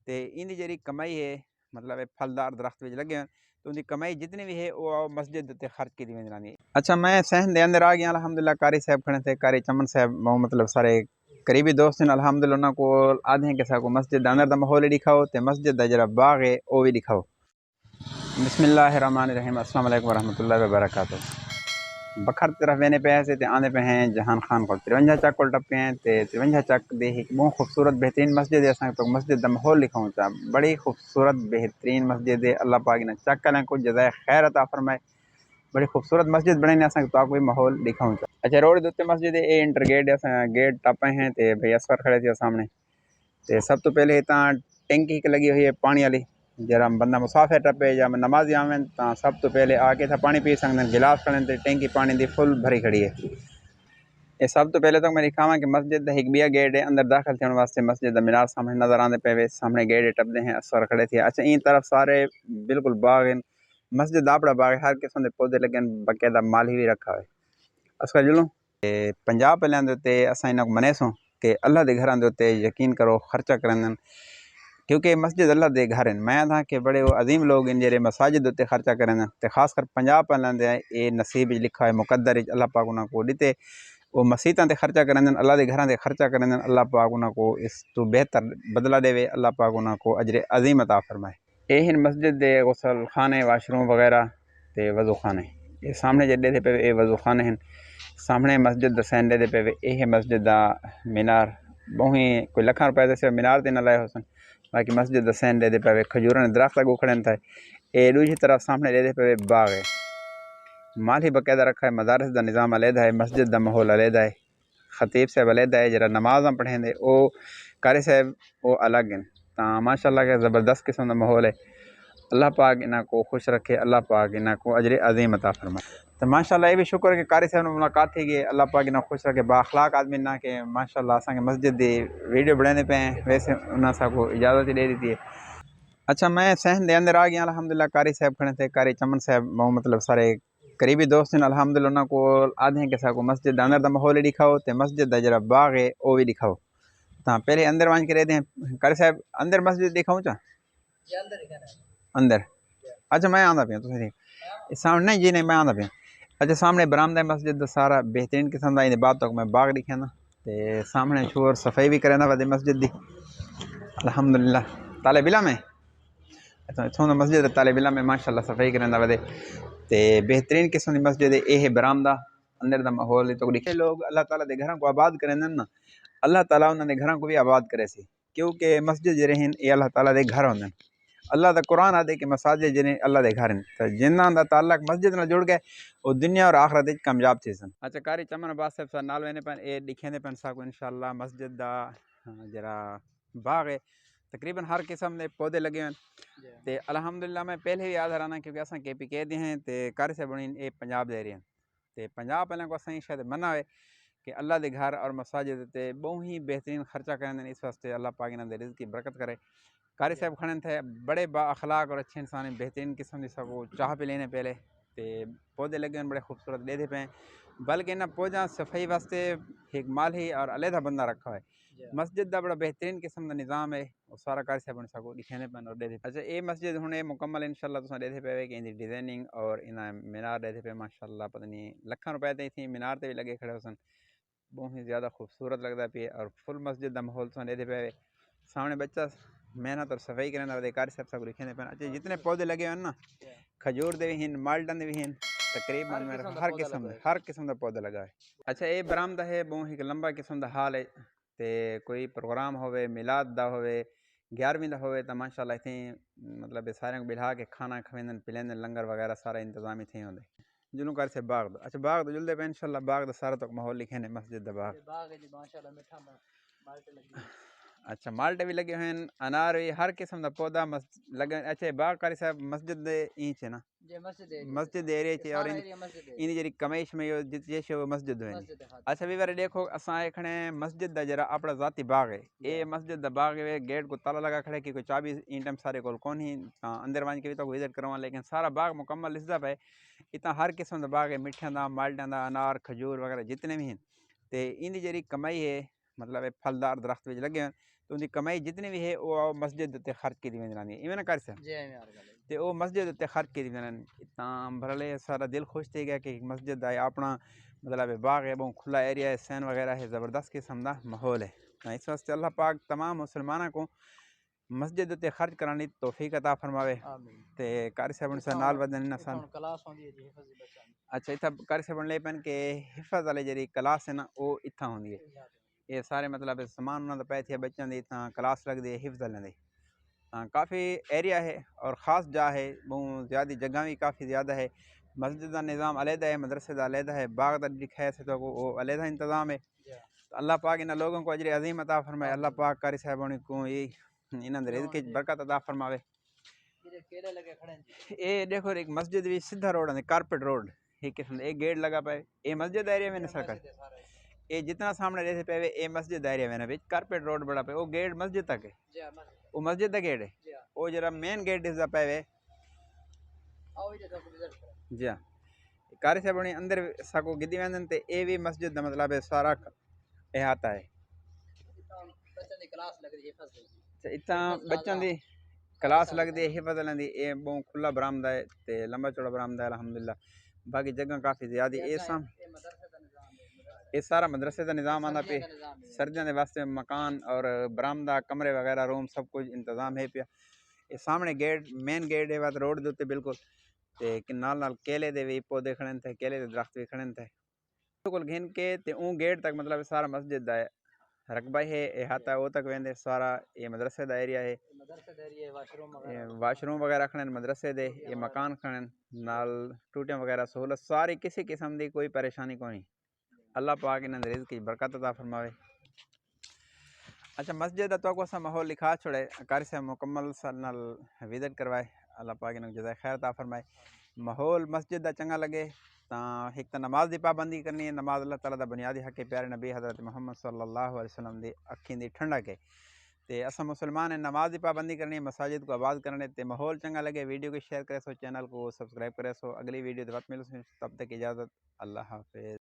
تے ان دی جڑی کمائی ہے مطلب پھلدار درخت وچ لگے تو ان دی کمائی جتنی بھی ہے وہ مسجد تے خرچ کی ویندی رہندی ہے۔ اچھا میں صحن دے اندر آ گیا الحمدللہ، قاری صاحب کھڑے تھے، قاری چمن صاحب وہ مطلب سارے قریبی دوست ہیں الحمدللہ، انہاں کو آدھے کہ ساکو مسجد دے اندر دا ماحول دکھاؤ تے مسجد دا جڑا باغ ہے وہ بھی دکھاؤ۔ بسم اللہ الرحمن الرحیم، السلام علیکم ورحمۃ اللہ وبرکاتہ۔ بکھر طرف وینے پہ سے تے آندے پہ ہیں جہان خان کو 53 چک کو ٹپے ہیں تے 53 چک دے ایک بہت خوبصورت بہترین مسجد ہے، اساں تو مسجد دا ماحول لکھاؤں چا بڑی خوبصورت بہترین مسجد ہے، اللہ پاک نے چک کریں کو جزائے خیر عطا فرمائے، بڑی خوبصورت مسجد بنائی اساں تو کوئی ماحول دکھاؤں چا۔ اچھا روڈ دے اوتے مسجد ہے، اے انٹر گیٹ ہے، اساں گیٹ ٹپے ہیں تے بھئی اصغر کھڑے تھے سامنے تے سب تو پہلے تاں ٹینکی لگی ہوئی ہے پانی والی، جرا بندہ مسافر ٹپے یا نمازی آویں تاں سب تو پہلے آ کے تھا پانی پی سکدے، گلاس کھڑے تے ٹینکی پانی دی فل بھری کھڑی ہے۔ یہ سب تو پہلے تو میں دکھاواں کہ مسجد دا ایک بیا گیٹ ہے، اندر داخل تھن واسطے مسجد دا مینار سامنے نظر آندے پے، سامنے گیٹ ٹپدے ہیں اصغر کھڑے تھے۔ اچھا این طرف سارے بالکل باغ ہیں، مسجد دا اپنا باغ ہے، ہر قسم دے پودے لگے ہیں، باقاعدہ مال ہی بھی رکھا ہے۔ اصغر جلوں پنجاب پہلے دے تے اساں انہاں کو منیسوں کہ اللہ دے گھراں دے تے یقین کرو خرچہ کرن، کیونکہ مسجد اللہ دے گھر ہیں، میں تھا کہ بڑے وہ عظیم لوگ ہیں جڑے مساجد تے خرچہ کرن تے خاص کر پنجاب پہلے دے اے نصیب لکھا ہے مقدر اللہ پاک انہاں کو دیتے، وہ مسیتاں تے خرچہ کرن، اللہ دے گھراں تے خرچہ کرن، اللہ پاک انہاں کو اس تو بہتر بدلہ دے، اللہ پاک انہاں کو اجر عظیم عطا فرمائے۔ اے ہن مسجد دے غسل خانے، واش روم وغیرہ تے وضو خانے، یہ سامنے جڑے تھے پے اے وضو خانے ہیں، سامنے مسجد دا سین دے پے اے ہے مسجد دا مینار، بہی کوئی لکھاں روپے دے سے مینار تے نہ لائے حسن، باقی مسجد دا سین دے پے کھجوراں دے درخت لگو کھڑے تھے۔ اے دوسری طرف سامنے دے پے باغ ہے، مال ہی باقاعدہ رکھا ہے، مدارس دا نظام علیحدہ ہے، مسجد دا ماحول علیحدہ ہے، خطیب صاحب علیحدہ ہے، جرا نمازاں پڑھیں دے او قاری صاحب وہ الگ ہیں، تاں ماشاءاللہ کہ زبردست قسم دا ماحول ہے، اللہ پاک انہاں کو خوش رکھے، اللہ پاک انہاں کو اجر عظیم عطا فرمائے۔ تو ماشاءاللہ یہ بھی شکر ہے کہ قاری صاحب نے ملاقات تھی گئی، اللہ پاک انہاں خوش رکھے، با اخلاق آدمی نہ کہ ماشاءاللہ اساں کے مسجد دی ویڈیو بڑھانے پہ ہیں، ویسے انہاں سا کو اجازت ہی دے دیتی ہے۔ اچھا میں صحن دے اندر آ گیا الحمدللہ، قاری صاحب کھڑے تھے، قاری چمن صاحب وہ مطلب سارے قریبی دوست ہیں الحمدللہ، انہاں کو آدھے کہ ساکو مسجد دا اندر دا ماحول دکھاؤ تے مسجد دا جڑا باغ ہے وہ بھی دکھاؤ، تاں پہلے اندر وانج کے رہتے ہیں قاری صاحب اندر مسجد دکھاؤں چا اندر۔ اچھا میں آندا پیا تسی سامنے نہیں جی نہیں میں آندا پیا۔ اچھا سامنے برآمدہ مسجد دا سارا بہترین قسم دا ان بعد تک میں باغ دکھیا نا تے سامنے شور صفائی بھی کرنا ودے مسجد دی الحمدللہ، طالب علم ہے اچھا مسجد طالب علم میں ماشاءاللہ صفائی کرنا ودے تے بہترین قسم دی مسجد ہے، اے ہے برآمدہ اندر دا ماحول تو دیکھے لوگ اللہ تعالیٰ دے گھراں کو آباد کریں نا، اللہ تعالیٰ انہاں دے گھراں کو بھی آباد کرے سی، کیونکہ مسجد جڑے ہیں اے اللہ تعالیٰ دے گھر ہوندے ہیں، اللہ دا قرآن آدے کہ مساجد جنہیں اللہ دے گھر ہیں، تو جنہاں دا تعلق مسجد نال جڑ گئے وہ دنیا اور آخرت وچ کامیاب تھی سن۔ اچھا قاری چمن عباس صاحب سر نال وینے پن اے لکھیں دے پن ساکو انشاءاللہ مسجد دا جرا باغ ہے، تقریباً ہر قسم دے پودے لگے ہیں تے الحمدللہ میں پہلے ہی یاد رہنا کیونکہ اساں کے پی کے دے ہیں تے قاری صاحب بنین اے پنجاب دے رہے ہیں تے پنجاب پہلے کو اساں شاید منع ہے کہ اللہ دے گھر اور مساجد تے بہت ہی بہترین خرچہ کریں، اس واسطے اللہ پاک انہاں دے رزق کی برکت کرے۔ قاری صاحب کھڑے تھے بڑے با اخلاق اور اچھے انسان ہیں، بہترین قسم دی سب چاہ پہ لینے پہلے تے پودے لگے ہیں بڑے خوبصورت لیتے پہ ہیں، بلکہ انہاں پوجا صفائی واسطے ایک مال ہی اور علیحدہ بندہ رکھا ہے۔ مسجد دا بڑا بہترین قسم دا نظام ہے، وہ سارا قاری صاحب نے سب لکھنے پہ اور دے دے۔ اچھا اے مسجد ہن مکمل انشاءاللہ تساں دے پے کہ ان دی ڈیزائننگ اور انہاں مینار دے پہ ماشاءاللہ پتہ نہیں لکھاں روپے تے تھی، مینار تے بھی لگے کھڑے ہوسن، بہت ہی زیادہ خوبصورت لگتا پی اور فل مسجد دا ماحول تساں دے پے سامنے بچہ محنت اور صفائی کرنا ودے قاری صاحب سب لکھنے پہ۔ اچھا جتنے پودے لگے ہیں نا کھجور دے بھی ہیں، مالٹن دے بھی ہیں، تقریباً ہر قسم دا پودا لگا ہے۔ اچھا اے برآمدہ ہے بہت ہی لمبا قسم دا حال ہے تے کوئی پروگرام ہوئے میلاد دا ہوئے 11ویں دا ہوئے تو ماشاءاللہ اتنے مطلب سارے کو بلہا کے کھانا کھویندن پلیندن لنگر وغیرہ سارا انتظام اتنے ہوندے جنوں کر سے باغ دا۔ اچھا باغ دا جلدے پہ انشاءاللہ باغ دا سارا تک ماحول لکھے نے مسجد دا باغ ہے جی ماشاءاللہ میٹھا مالٹے لگے، اچھا مالٹے بھی لگے ہوئے ہیں، انار بھی ہر قسم دا پودا لگے۔ اچھا باغ قاری صاحب مسجد دے اینچ ہے نا مسجد ایریا چ اور ان جڑی کمیش میں جیسے وہ مسجد ہوئے۔ اچھا بھی بارے دیکھو اساں کھڑے ہیں مسجد دا جڑا اپنا ذاتی باغ ہے، اے مسجد دا باغ ہے، گیٹ کو تالا لگا کھڑے کہ کوئی چابی ان ٹائم سارے کول کون ہی اندر وان کے بھی تو وزٹ کرواں، لیکن سارا باغ مکمل اس دا پہ اتنا ہر قسم دا باغ ہے، میٹھیاں دا مالٹاں دا انار کھجور وغیرہ جتنے بھی ہیں تے ان دی جڑی کمائی ہے مطلب پھلدار درخت وچ لگے ہیں تو ان کی کمائی جتنی بھی ہے وہ مسجد تے خرچ کی ویندی رہندی ایویں نہ کر سا جی میں ہر گل تے او مسجد تے خرچ کی ویندی اتنا بھرلے سارا دل خوش تھی گیا کہ مسجد ہے اپنا مطلب باغ ہے بہت کھلا ایریا ہے سین وغیرہ ہے زبردست قسم دا ماحول ہے اس واسطے اللہ پاک تمام مسلمانوں کو مسجد تے خرچ کرنے کی توفیق عطا فرماوے آمین تے قاری صاحب سے نال ودن نہ سن کلاس ہوندی ہے جی حفظ دی بچاں دی اچھا اتھا قاری صاحب لے پن کہ حفظ والے جڑی کلاس ہے نا وہ اتھا ہوندی ہے یہ سارے مطلب سامان انہاں دا پے تھیا بچیاں دی اتھا کلاس لگ دی حفظ والے دی کافی ایریا ہے اور خاص جا ہے بہت زیادہ جگہ بھی کافی زیادہ ہے مسجد کا نظام علیحدہ ہے مدرسے کا علیحدہ ہے باغ کا لکھا ہے تو وہ علیحدہ انتظام ہے تو اللہ پاک ان لوگوں کو اجر عظیم عطا فرمائے اللہ پاک قاری صاحب کو یہ انہاں دے رزق وچ برکت عطا فرماوے اے دیکھو ایک مسجد بھی سیدھا روڈ ہے کارپیٹ روڈ ایک قسم ایک گیٹ لگا پائے اے مسجد ایریا میں نسل کر اے جتنا سامنے رہتے پے اے مسجد ایریا میں نا کارپیٹ روڈ بڑا پے وہ گیٹ مسجد تک ہے وہ مسجد دا گیٹ ہے وہ جرا مین گیٹ اس دا پے وے جی ہاں قاری صاحب نے اندر ساکو گدی ویندن تے اے بھی مسجد دا مطلب ہے سارا احاطہ ہے اتنا بچوں دی کلاس لگ دی حفظ لندی اے بہت کھلا برآمدہ ہے تے لمبا چوڑا برآمدہ ہے الحمدللہ باقی جگہ کافی زیادہ یہ سارا مدرسے کا نظام آندا پہ سردیاں دے واسطے مکان اور برآمدہ کمرے وغیرہ روم سب کچھ انتظام ہے پیا یہ سامنے گیٹ مین گیٹ ہے وات روڈ دے اوتے بالکل تے نال نال کیلے دے وی پودے کھڑے تے کیلے دے درخت بھی کھڑے تے بالکل گھن کے تے اون گیٹ تک مطلب سارا مسجد دا ہے رقبہ ہے احاطہ وہ تک ویندے سارا یہ مدرسے دا ایریا ہے واش روم وغیرہ کھڑے مدرسے دے یہ مکان کھڑے نال ٹوٹیاں وغیرہ سہولت ساری کسی قسم دی کوئی پریشانی کوئی نہیں اللہ پاک انہاں دے رزق کی برکت عطا فرماوے اچھا مسجد دا تو کو سا ماحول لکھا چھڑے قاری صاحب مکمل سال نال وزٹ کروائے اللہ پاک انہاں جزائے خیر عطا فرمائے ماحول مسجد دا چنگا لگے تاں ایک تا نماز دی پابندی کرنی ہے نماز اللہ تعالیٰ دا بنیادی حق ہے پیارے نبی حضرت محمد صلی اللہ علیہ وسلم دی اکھیں دی ٹھنڈک ہے تے اسا مسلمان ہیں نماز دی پابندی کرنی ہے مساجد کو آباد کرنے تے ماحول چنگا لگے ویڈیو کو شیئر کرے سو چینل کو سبسکرائب کرے سو اگلی ویڈیو دے وقت ملو تب تک اجازت اللہ حافظ